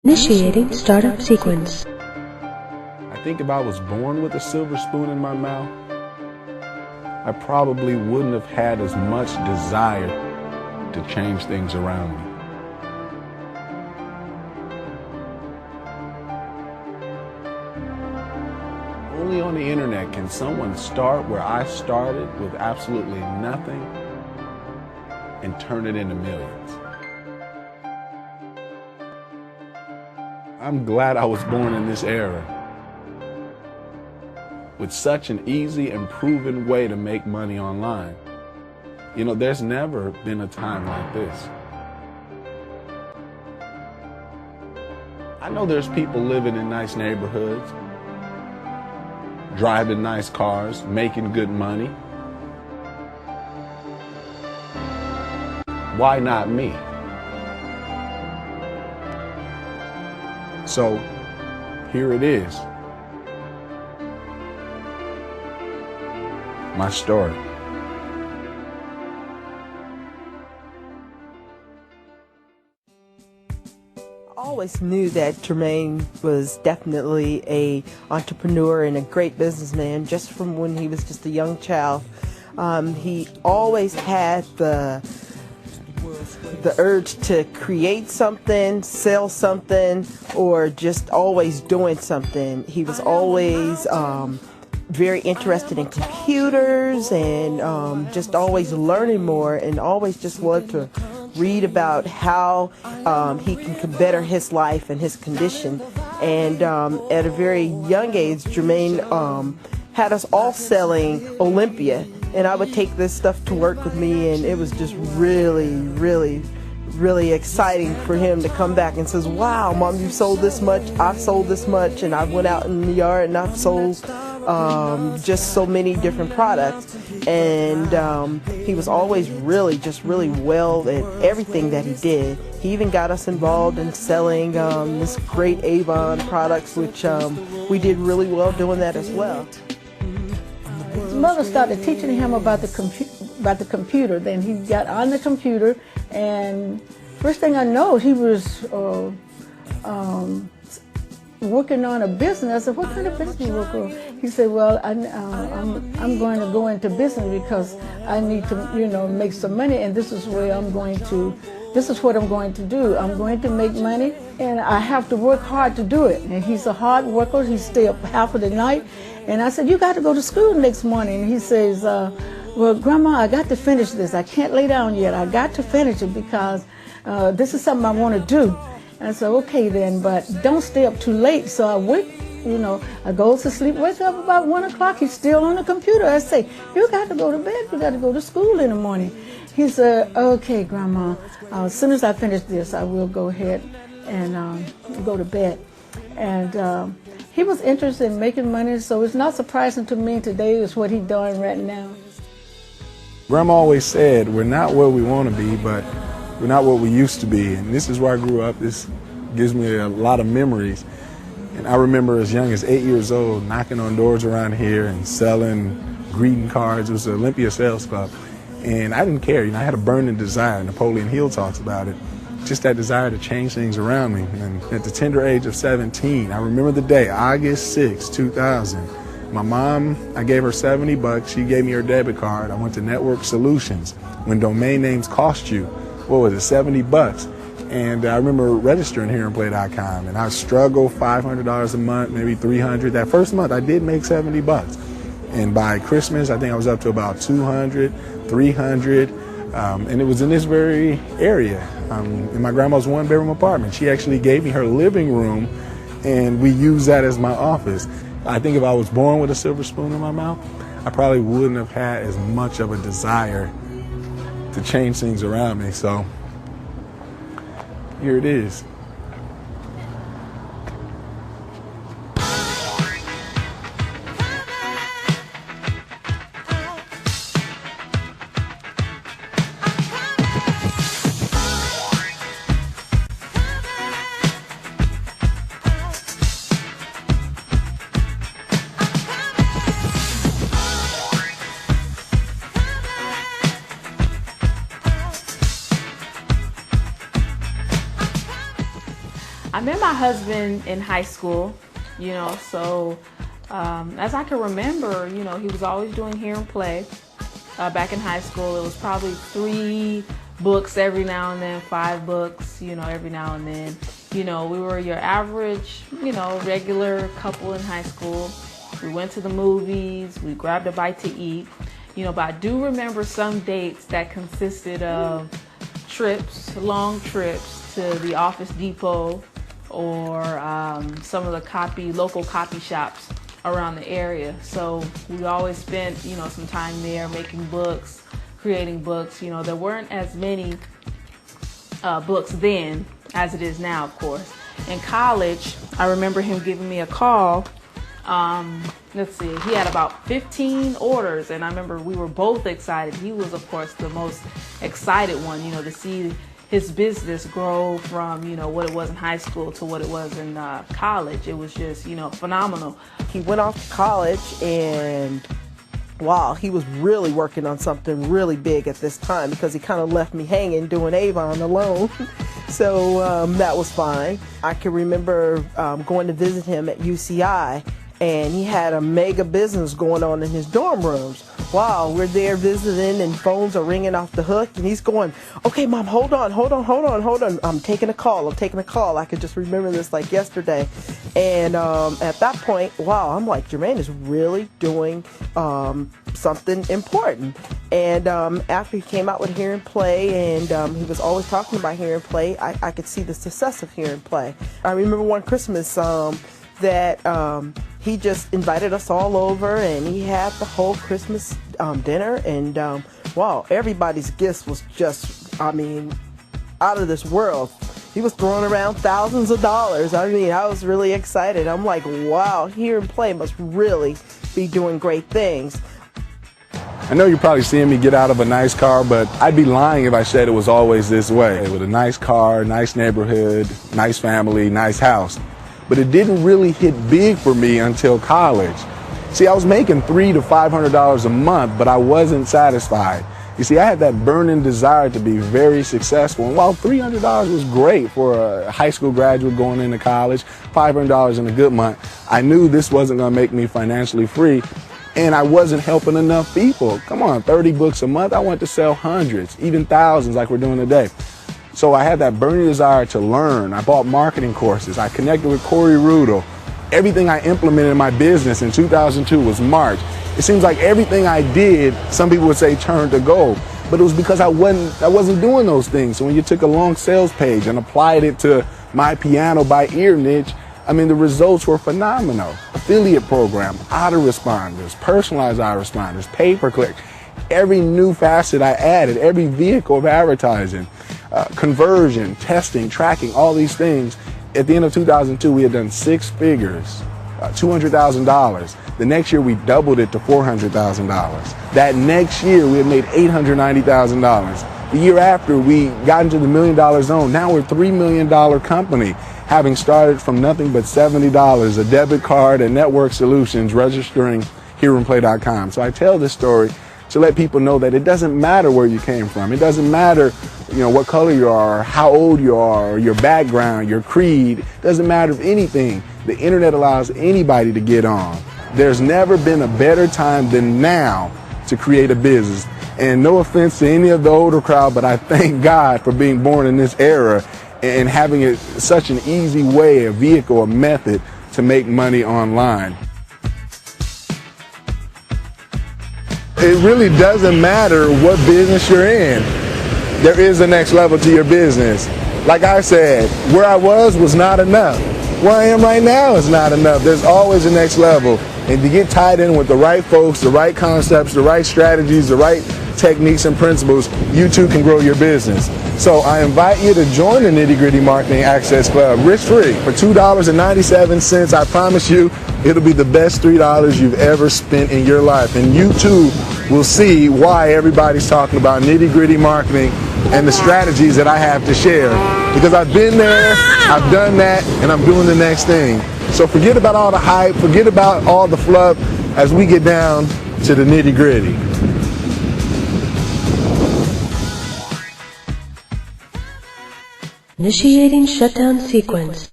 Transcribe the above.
Initiating startup sequence. I think if I was born with a silver spoon in my mouth, I probably wouldn't have had as much desire to change things around me. Only on the internet can someone start where I started with absolutely nothing and turn it into millions. I'm glad I was born in this era with such an easy and proven way to make money online. You know, there's never been a time like this. I know there's people living in nice neighborhoods, driving nice cars, making good money. Why not me? So here it is. My story. I always knew that Jermaine was definitely an entrepreneur and a great businessman just from when he was just a young child. He always had the urge to create something, sell something, or just always doing something. He was always very interested in computers and just always learning more, and always just wanted to read about how he can better his life and his condition. And at a very young age, Jermaine had us all selling Olympia, and I would take this stuff to work with me, and it was just really exciting for him to come back and says, "Wow, Mom, you sold this much, I've sold this much," and I went out in the yard and I've sold just so many different products. And he was always really well at everything that he did. He even got us involved in selling this great Avon products, which we did really well doing that as well. His mother started teaching him about the computer. Then he got on the computer, and first thing I know, he was working on a business. I said, "What kind of business you work on?" He said, "Well, I'm going to go into business because I need to, make some money, and this is what I'm going to do. I'm going to make money, and I have to work hard to do it." And he's a hard worker. He stay up half of the night. And I said, "You got to go to school next morning." And he says, "Well, Grandma, I got to finish this. I can't lay down yet. I got to finish it because this is something I want to do." And I said, "Okay then, but don't stay up too late." So I wake, I go to sleep, wake up about 1 o'clock. He's still on the computer. I say, "You got to go to bed. You got to go to school in the morning." He said, "Okay, Grandma, as soon as I finish this, I will go ahead and go to bed." And he was interested in making money, so it's not surprising to me today is what he's doing right now. Grandma always said, we're not where we want to be, but we're not what we used to be. And this is where I grew up. This gives me a lot of memories. And I remember as young as 8 years old knocking on doors around here and selling greeting cards. It was the Olympia Sales Club. And I didn't care. I had a burning desire. Napoleon Hill talks about it. Just that desire to change things around me. And at the tender age of 17, I remember the day, August 6, 2000. My mom, I gave her $70. She gave me her debit card. I went to Network Solutions. When domain names cost you, what was it, $70? And I remember registering here in Play.com, and I struggled $500 a month, maybe $300. That first month, I did make $70. And by Christmas, I think I was up to about $200, $300. And it was in this very area, in my grandma's one-bedroom apartment. She actually gave me her living room, and we used that as my office. I think if I was born with a silver spoon in my mouth, I probably wouldn't have had as much of a desire to change things around me. So here it is. I met my husband in high school, you know, so as I can remember, you know, he was always doing Hear and Play. Back in high school, it was probably 3 books every now and then, 5 books, you know, every now and then. You know, we were your average, you know, regular couple in high school. We went to the movies, we grabbed a bite to eat, you know, but I do remember some dates that consisted of trips, long trips to the Office Depot or some of the local copy shops around the area. So we always spent, you know, some time there making books, creating books. You know, there weren't as many books then as it is now, of course. In college, I remember him giving me a call. Let's see, he had about 15 orders, and I remember we were both excited. He was, of course, the most excited one, you know, to see his business grow from, you know, what it was in high school to what it was in college. It was just, you know, phenomenal. He went off to college, and wow, he was really working on something really big at this time, because he kind of left me hanging doing Avon alone. So that was fine. I can remember going to visit him at UCI, and he had a mega business going on in his dorm rooms. Wow, we're there visiting, and phones are ringing off the hook, and he's going, okay, Mom, hold on. I'm taking a call. I could just remember this like yesterday. And at that point, wow, I'm like, Jermaine is really doing something important. And after he came out with Hear and Play, and he was always talking about Hear and Play, I could see the success of Hear and Play. I remember one Christmas that he just invited us all over, and he had the whole Christmas dinner, and wow, everybody's gifts was just, I mean, out of this world. He was throwing around thousands of dollars. I mean, I was really excited. I'm like, wow, Hear and Play must really be doing great things. I know you're probably seeing me get out of a nice car, but I'd be lying if I said it was always this way. With a nice car, nice neighborhood, nice family, nice house. But it didn't really hit big for me until college. See, I was making $300 to $500 a month, but I wasn't satisfied. You see, I had that burning desire to be very successful. And while $300 was great for a high school graduate going into college, $500 in a good month, I knew this wasn't going to make me financially free, and I wasn't helping enough people. Come on, 30 books a month, I wanted to sell hundreds, even thousands like we're doing today. So I had that burning desire to learn. I bought marketing courses. I connected with Corey Rudel. Everything I implemented in my business in 2002 was March. It seems like everything I did, some people would say turned to gold, but it was because I wasn't doing those things. So when you took a long sales page and applied it to my piano by ear niche, I mean, the results were phenomenal. Affiliate program, autoresponders, personalized autoresponders, pay-per-click. Every new facet I added, every vehicle of advertising, conversion, testing, tracking, all these things. At the end of 2002, we had done 6 figures, $200,000. The next year, we doubled it to $400,000. That next year, we had made $890,000. The year after, we got into the $1 million zone. Now we're a $3 million company, having started from nothing but $70, a debit card and network solutions, registering HearAndPlay.com. So I tell this story to let people know that it doesn't matter where you came from. It doesn't matter, you know, what color you are, or how old you are, or your background, your creed. It doesn't matter if anything. The internet allows anybody to get on. There's never been a better time than now to create a business. And no offense to any of the older crowd, but I thank God for being born in this era and having it such an easy way, a vehicle, a method to make money online. It really doesn't matter what business you're in. There is a next level to your business. Like I said, where I was not enough. Where I am right now is not enough. There's always a next level. And to get tied in with the right folks, the right concepts, the right strategies, the right techniques and principles, you too can grow your business. So I invite you to join the Nitty Gritty Marketing Access Club, risk-free, for $2.97. I promise you, it'll be the best $3 you've ever spent in your life. And you too will see why everybody's talking about nitty-gritty marketing and the strategies that I have to share. Because I've been there, I've done that, and I'm doing the next thing. So forget about all the hype, forget about all the fluff as we get down to the nitty-gritty. Initiating shutdown sequence.